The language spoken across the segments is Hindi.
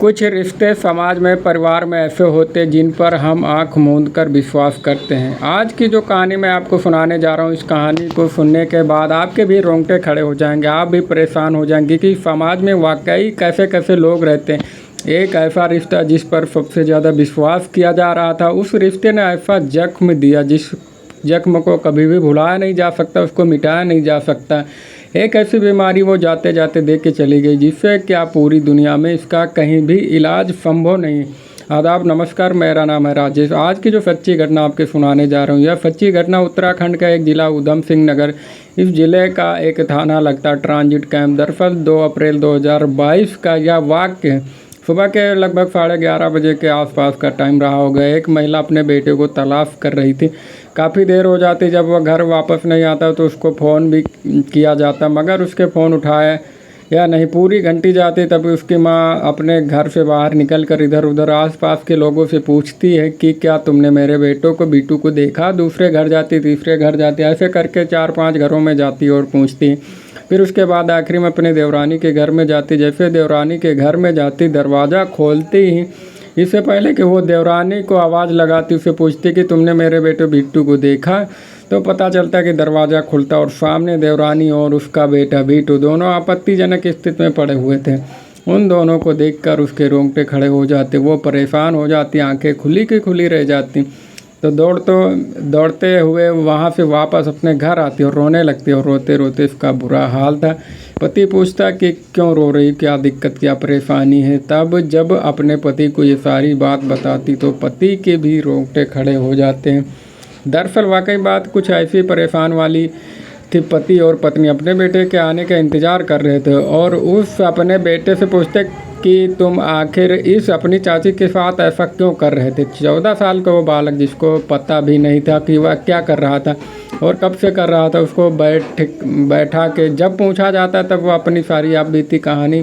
कुछ रिश्ते समाज में, परिवार में ऐसे होते हैं जिन पर हम आंख मूंद कर विश्वास करते हैं। आज की जो कहानी मैं आपको सुनाने जा रहा हूँ, इस कहानी को सुनने के बाद आपके भी रोंगटे खड़े हो जाएंगे, आप भी परेशान हो जाएंगे कि समाज में वाकई कैसे कैसे लोग रहते हैं। एक ऐसा रिश्ता जिस पर सबसे ज़्यादा विश्वास किया जा रहा था, उस रिश्ते ने ऐसा जख्म दिया जिस जख्म को कभी भी भुलाया नहीं जा सकता, उसको मिटाया नहीं जा सकता। एक ऐसी बीमारी वो जाते जाते देख के चली गई जिससे क्या पूरी दुनिया में इसका कहीं भी इलाज संभव नहीं। आदाब, नमस्कार, मेरा नाम है राजेश। आज की जो सच्ची घटना आपके सुनाने जा रहा हूँ, यह सच्ची घटना उत्तराखंड का एक ज़िला उधम सिंह नगर, इस ज़िले का एक थाना लगता ट्रांजिट कैंप। दरअसल 2 अप्रैल 2022 का यह वाक्य है। सुबह के लगभग 11:30 बजे के आसपास का टाइम रहा होगा। एक महिला अपने बेटे को तलाश कर रही थी। काफ़ी देर हो जाती, जब वह घर वापस नहीं आता तो उसको फ़ोन भी किया जाता, मगर उसके फ़ोन उठाया या नहीं। पूरी घंटी जाती, तभी उसकी माँ अपने घर से बाहर निकल कर इधर उधर आसपास के लोगों से पूछती है कि क्या तुमने मेरे बेटों को, बीटू को देखा। दूसरे घर जाती, तीसरे घर जाती, ऐसे करके 4-5 घरों में जाती और पूछती। फिर उसके बाद आखिरी में अपनी देवरानी के घर में जाती। जैसे देवरानी के घर में जाती, दरवाज़ा खोलती ही, इससे पहले कि वो देवरानी को आवाज़ लगाती, उसे पूछती कि तुमने मेरे बेटे बिट्टू को देखा। तो पता चलता कि दरवाज़ा खुलता और सामने देवरानी और उसका बेटा बिट्टू दोनों आपत्तिजनक स्थिति में पड़े हुए थे। उन दोनों को देखकर उसके रोंगटे खड़े हो जाते, वो परेशान हो जाती, आंखें खुली की खुली रह जाती। तो दौड़ते हुए वहाँ से वापस अपने घर आती और रोने लगती और रोते रोते इसका बुरा हाल था। पति पूछता कि क्यों रो रही, क्या दिक्कत, क्या परेशानी है। तब जब अपने पति को ये सारी बात बताती तो पति के भी रोंगटे खड़े हो जाते हैं। दरअसल वाकई बात कुछ ऐसी परेशान वाली थी। पति और पत्नी अपने बेटे के आने का इंतज़ार कर रहे थे और उस अपने बेटे से पूछते कि तुम आखिर इस अपनी चाची के साथ ऐसा क्यों कर रहे थे। 14 साल का वो बालक, जिसको पता भी नहीं था कि वह क्या कर रहा था और कब से कर रहा था, उसको बैठा के जब पूछा जाता तब वो अपनी सारी आप बीती कहानी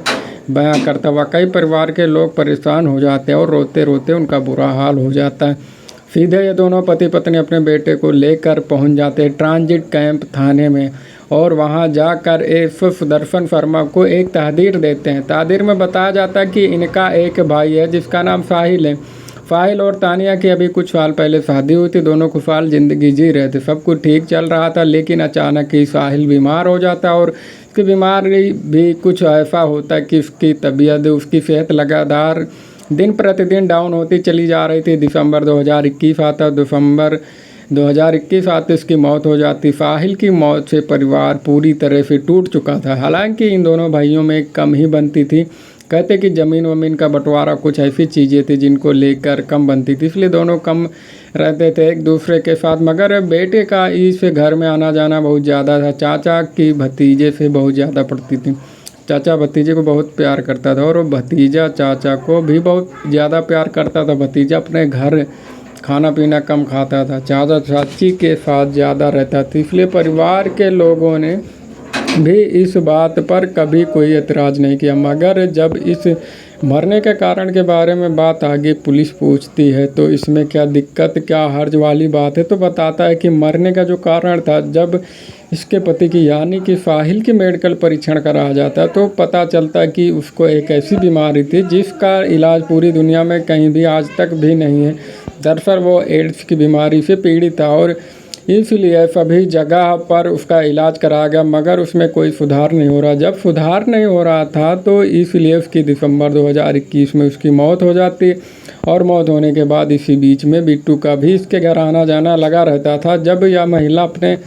बयां करता। वाकई परिवार के लोग परेशान हो जाते हैं और रोते रोते उनका बुरा हाल हो जाता है। सीधे ये दोनों पति पत्नी अपने बेटे को लेकर पहुंच जाते हैं ट्रांजिट कैंप थाने में और वहां जाकर सुदर्शन शर्मा को एक तहरीर देते हैं। तहरीर में बताया जाता है कि इनका एक भाई है जिसका नाम साहिल है। साहिल और तानिया की अभी कुछ साल पहले शादी हुई थी। दोनों खुशहाल ज़िंदगी जी रहे थे, सब कुछ ठीक चल रहा था। लेकिन अचानक ही साहिल बीमार हो जाता और उसकी बीमारी भी कुछ ऐसा होता है कि उसकी तबीयत, उसकी सेहत लगातार दिन प्रतिदिन डाउन होती चली जा रही थी। दिसंबर 2021 आता, दिसंबर 2021 आते इसकी मौत हो जाती। साहिल की मौत से परिवार पूरी तरह से टूट चुका था। हालांकि इन दोनों भाइयों में कम ही बनती थी। कहते कि ज़मीन वमीन का बंटवारा, कुछ ऐसी चीज़ें थी जिनको लेकर कम बनती थी, इसलिए दोनों कम रहते थे एक दूसरे के साथ। मगर बेटे का इस घर में आना जाना बहुत ज़्यादा था। चाचा की भतीजे से बहुत ज़्यादा पड़ती थी। चाचा भतीजे को बहुत प्यार करता था और वो भतीजा चाचा को भी बहुत ज़्यादा प्यार करता था। भतीजा अपने घर खाना पीना कम खाता था, चाचा चाची के साथ ज़्यादा रहता था। इसलिए परिवार के लोगों ने भी इस बात पर कभी कोई एतराज़ नहीं किया। मगर जब इस मरने के कारण के बारे में बात आगे पुलिस पूछती है तो इसमें क्या दिक्कत, क्या हर्ज वाली बात है, तो बताता है कि मरने का जो कारण था, जब इसके पति की यानी कि साहिल की मेडिकल परीक्षण कराया जाता तो पता चलता कि उसको एक ऐसी बीमारी थी जिसका इलाज पूरी दुनिया में कहीं भी आज तक भी नहीं है। दरअसल वो एड्स की बीमारी से पीड़ित था और इसलिए सभी जगह पर उसका इलाज कराया गया, मगर उसमें कोई सुधार नहीं हो रहा। जब सुधार नहीं हो रहा था तो इसलिए उसकी दिसंबर 2021 में उसकी मौत हो जाती और मौत होने के बाद इसी बीच में बिट्टू का भी इसके घर आना जाना लगा रहता था। जब यह महिला अपने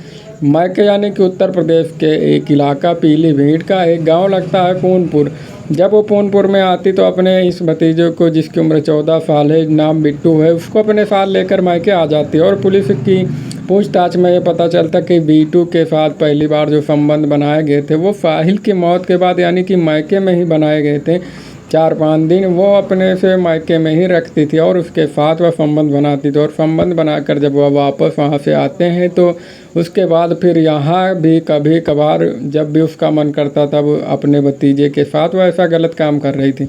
मायके यानी कि उत्तर प्रदेश के एक इलाका पीलीभीत का एक गांव लगता है पूनपुर, जब वो पूनपुर में आती तो अपने इस भतीजे को, जिसकी उम्र 14 साल है, नाम बिट्टू है, उसको अपने साथ लेकर मायके आ जाती है। और पुलिस की पूछताछ में ये पता चलता कि बिट्टू के साथ पहली बार जो संबंध बनाए गए थे वो साहिल की मौत के बाद यानी कि मायके में ही बनाए गए थे। 4-5 दिन वो अपने से मायके में ही रखती थी और उसके साथ वह संबंध बनाती थी। और संबंध बनाकर जब वह वापस वहाँ से आते हैं तो उसके बाद फिर यहाँ भी कभी कभार जब भी उसका मन करता था वो अपने भतीजे के साथ वह ऐसा गलत काम कर रही थी।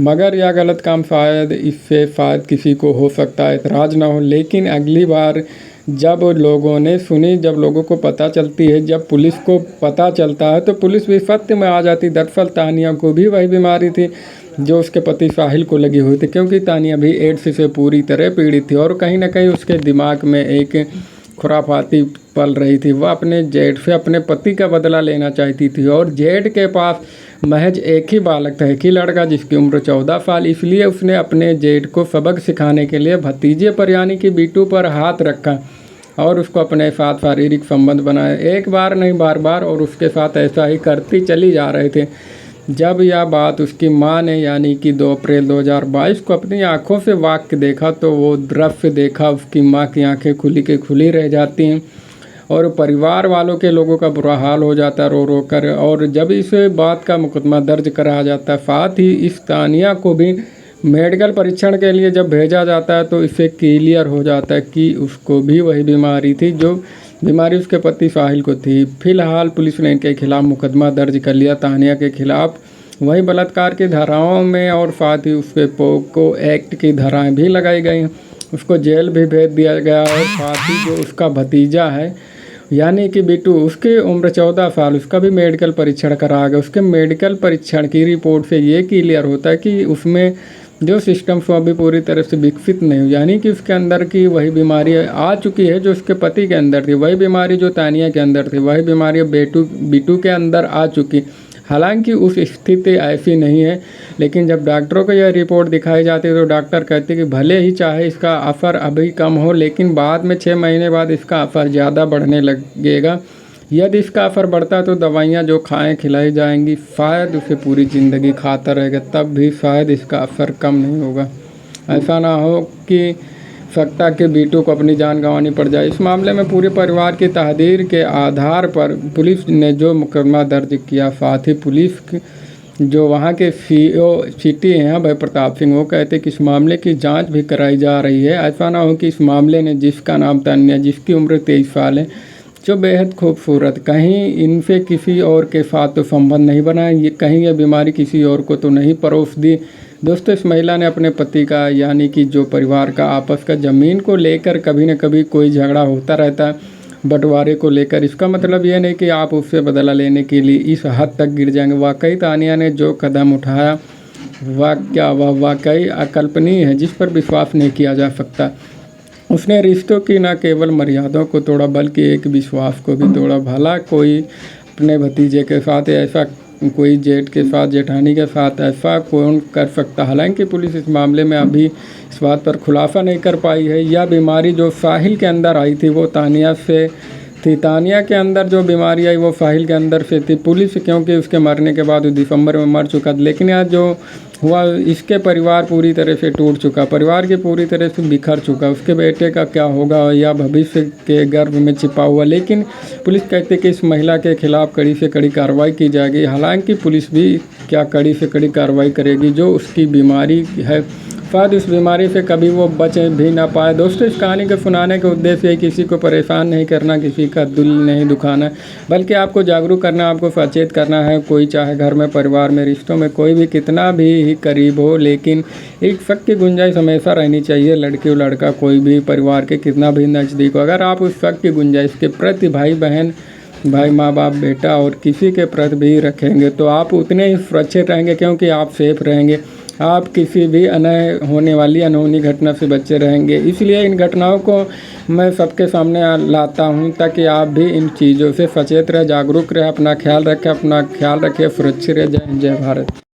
मगर यह गलत काम शायद इससे शायद किसी को हो सकता है एतराज़ ना हो। लेकिन अगली बार जब लोगों ने सुनी, जब लोगों को पता चलती है, जब पुलिस को पता चलता है तो पुलिस भी सत्य में आ जाती। दरअसल तानिया को भी वही बीमारी थी जो उसके पति साहिल को लगी हुई थी, क्योंकि तानिया भी एड्स से पूरी तरह पीड़ित थी और कहीं ना कहीं उसके दिमाग में एक खुराफाती पल रही थी। वह अपने जेठ से अपने पति का बदला लेना चाहती थी और जेठ के पास महज एक ही बालक था, एक ही लड़का जिसकी उम्र 14 साल। इसलिए उसने अपने जेठ को सबक सिखाने के लिए भतीजे पर यानी कि बीटू पर हाथ रखा और उसको अपने साथ शारीरिक संबंध बनाए, एक बार नहीं बार बार, और उसके साथ ऐसा ही करती चली जा रहे थे। जब यह बात उसकी मां ने यानी कि 2 अप्रैल 2022 को अपनी आंखों से वाक़ देखा तो वो दृश्य देखा, उसकी मां की आंखें खुली के खुली रह जाती हैं और परिवार वालों के लोगों का बुरा हाल हो जाता है रो रो कर। और जब इस बात का मुकदमा दर्ज कराया जाता है, साथ ही इस तानिया को भी मेडिकल परीक्षण के लिए जब भेजा जाता है तो इसे क्लियर हो जाता है कि उसको भी वही बीमारी थी जो बीमारी उसके पति साहिल को थी। फिलहाल पुलिस ने इनके खिलाफ मुकदमा दर्ज कर लिया। तानिया के खिलाफ वही बलात्कार की धाराओं में और साथ ही उसके पोक्सो एक्ट की धाराएं भी लगाई गई हैं। उसको जेल भी भेज दिया गया और साथ ही जो उसका भतीजा है यानी कि बिट्टू, उसकी उम्र 14 साल, उसका भी मेडिकल परीक्षण कराया गया। उसके मेडिकल परीक्षण की रिपोर्ट से ये क्लियर होता है कि उसमें जो सिस्टम वो अभी पूरी तरह से विकसित नहीं हुई, यानी कि उसके अंदर की वही बीमारी आ चुकी है जो उसके पति के अंदर थी, वही बीमारी जो तानिया के अंदर थी, वही बीमारी बिट्टू के अंदर आ चुकी। हालांकि उस स्थिति ऐसी नहीं है, लेकिन जब डॉक्टरों को यह रिपोर्ट दिखाई जाती है तो डॉक्टर कहते हैं कि भले ही चाहे इसका असर अभी कम हो, लेकिन बाद में 6 महीने बाद इसका असर ज़्यादा बढ़ने लगेगा। यदि इसका असर बढ़ता है तो दवाइयाँ जो खाएं खिलाई जाएंगी, शायद उसे पूरी ज़िंदगी खाता रहेगा, तब भी शायद इसका असर कम नहीं होगा। ऐसा ना हो कि सकता कि बिट्टू को अपनी जान गंवानी पड़ जाए। इस मामले में पूरे परिवार की तहरीर के आधार पर पुलिस ने जो मुकदमा दर्ज किया, साथ ही पुलिस जो वहाँ के CEO सिटी हैं भाई प्रताप सिंह, वो कहते कि इस मामले की जांच भी कराई जा रही है। ऐसा ना हो कि इस मामले ने जिसका नाम तानिया, जिसकी उम्र 23 साल है, जो बेहद खूबसूरत, कहीं इनसे किसी और के साथ तो संबंध नहीं बना, ये कहीं ये बीमारी किसी और को तो नहीं परोस दी। दोस्तों, इस महिला ने अपने पति का यानी कि जो परिवार का आपस का ज़मीन को लेकर कभी न कभी कोई झगड़ा होता रहता है, बंटवारे को लेकर। इसका मतलब ये नहीं कि आप उससे बदला लेने के लिए इस हद तक गिर जाएंगे। वाकई तानिया ने जो कदम उठाया वह वाकई अकल्पनीय है, जिस पर विश्वास नहीं किया जा सकता। उसने रिश्तों की न केवल मर्यादाओं को तोड़ा बल्कि एक विश्वास को भी तोड़ा। भला कोई अपने भतीजे के साथ ऐसा, कोई जेठ के साथ, जेठानी के साथ ऐसा कौन कर सकता। हालांकि पुलिस इस मामले में अभी इस बात पर खुलासा नहीं कर पाई है। यह बीमारी जो साहिल के अंदर आई थी वो तानिया से थी, तानिया के अंदर जो बीमारी आई वो साहिल के अंदर से थी। पुलिस, क्योंकि उसके मरने के बाद वो दिसंबर में मर चुका, लेकिन यह जो हुआ इसके परिवार पूरी तरह से टूट चुका, परिवार के पूरी तरह से बिखर चुका। उसके बेटे का क्या होगा या भविष्य के गर्भ में छिपा हुआ। लेकिन पुलिस कहती है कि इस महिला के खिलाफ कड़ी से कड़ी कार्रवाई की जाएगी। हालांकि पुलिस भी क्या कड़ी से कड़ी कार्रवाई करेगी, जो उसकी बीमारी है, शायद इस बीमारी से कभी वो बच भी ना पाए। दोस्तों, इस कहानी को सुनाने का उद्देश्य है किसी को परेशान नहीं करना, किसी का दिल नहीं दुखाना, बल्कि आपको जागरूक करना, आपको सचेत करना है। कोई चाहे घर में, परिवार में, रिश्तों में कोई भी कितना भी ही करीब हो, लेकिन एक शक की गुंजाइश हमेशा रहनी चाहिए। लड़की और लड़का कोई भी परिवार के कितना भी नज़दीक हो, अगर आप उस शक की गुंजाइश के प्रति भाई बहन, भाई माँ बाप, बेटा और किसी के प्रति भी रखेंगे तो आप उतने ही सुरक्षित रहेंगे, क्योंकि आप सेफ रहेंगे। आप किसी भी होने वाली अनहोनी घटना से बचे रहेंगे। इसलिए इन घटनाओं को मैं सबके सामने लाता हूं ताकि आप भी इन चीज़ों से सचेत रहे, जागरूक रहे, अपना ख्याल रखें, सुरक्षित रहे। जय हिंद, जय भारत।